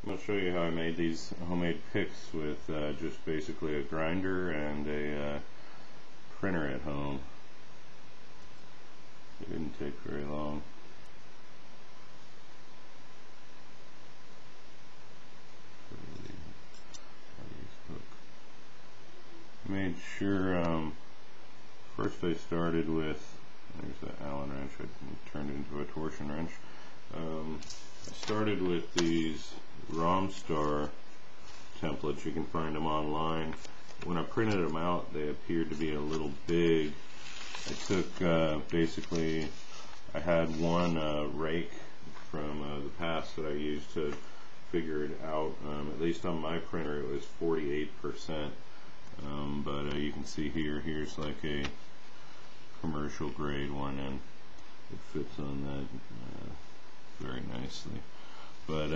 I'm going to show you how I made these homemade picks with just basically a grinder and a printer at home. It didn't take very long. Made sure first I started with, there's that Allen wrench, I turned it into a torsion wrench. I started with these Romstar templates. You can find them online. When I printed them out, they appeared to be a little big. I took basically, I had one rake from the past that I used to figure it out. At least on my printer it was 48%. But you can see here's like a commercial grade one, and it fits on that very nicely. But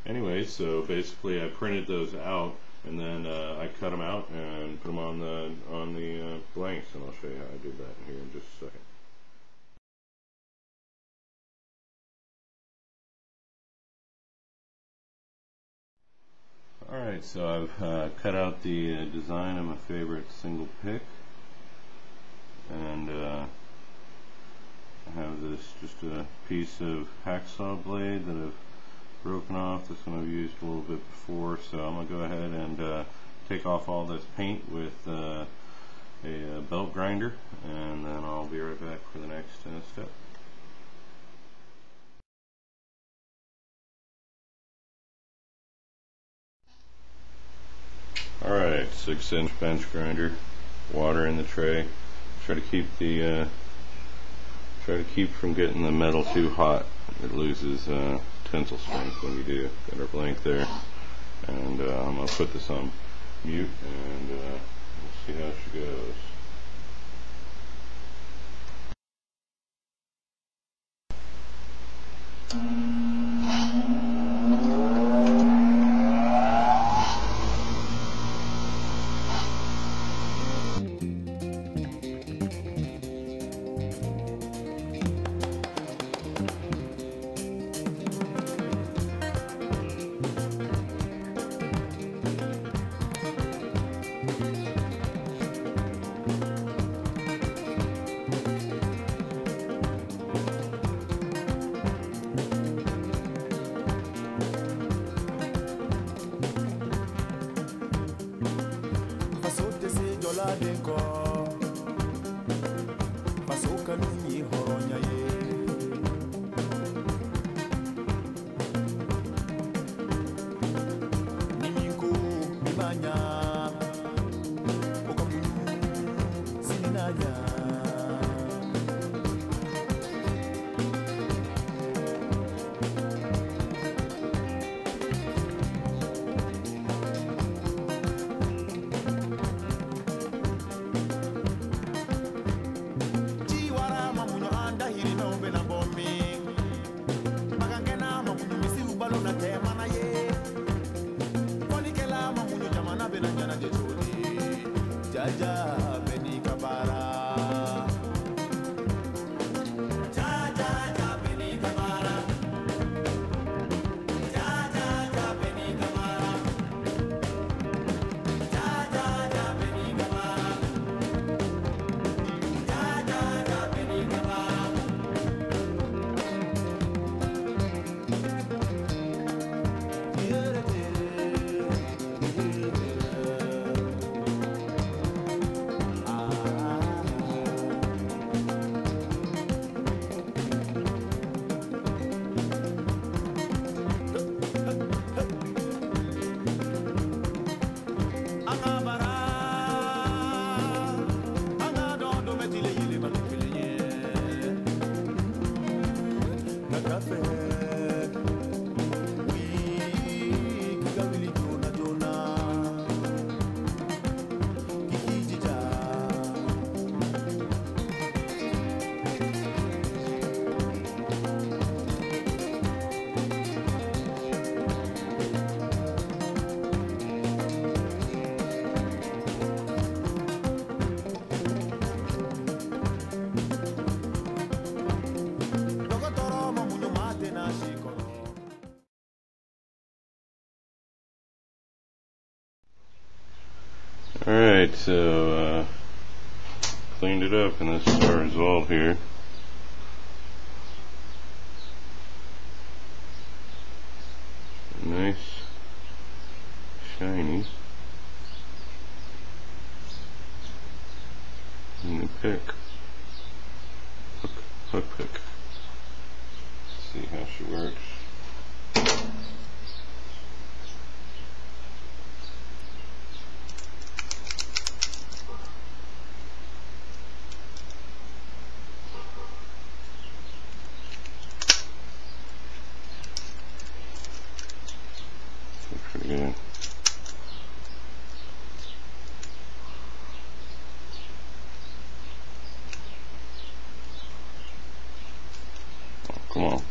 anyway, so basically I printed those out, and then I cut them out and put them on the blanks, and I'll show you how I did that here in just a second. Alright, so I've cut out the design of my favorite single pick, and I have this just a piece of hacksaw blade that I've broken off. This one I've used a little bit before, so I'm going to go ahead and take off all this paint with a belt grinder, and then I'll be right back for the next step. Alright, 6-inch bench grinder, water in the tray. Try to keep from getting the metal too hot. It loses tensile strength when you do. Got our blank there, and I'm gonna put this on mute, and we'll see how she goes. Alright, so cleaned it up and this is our result here. Nice, shiny, and the pick, hook pick. Let's see how she works. Pretty good. Oh, come on.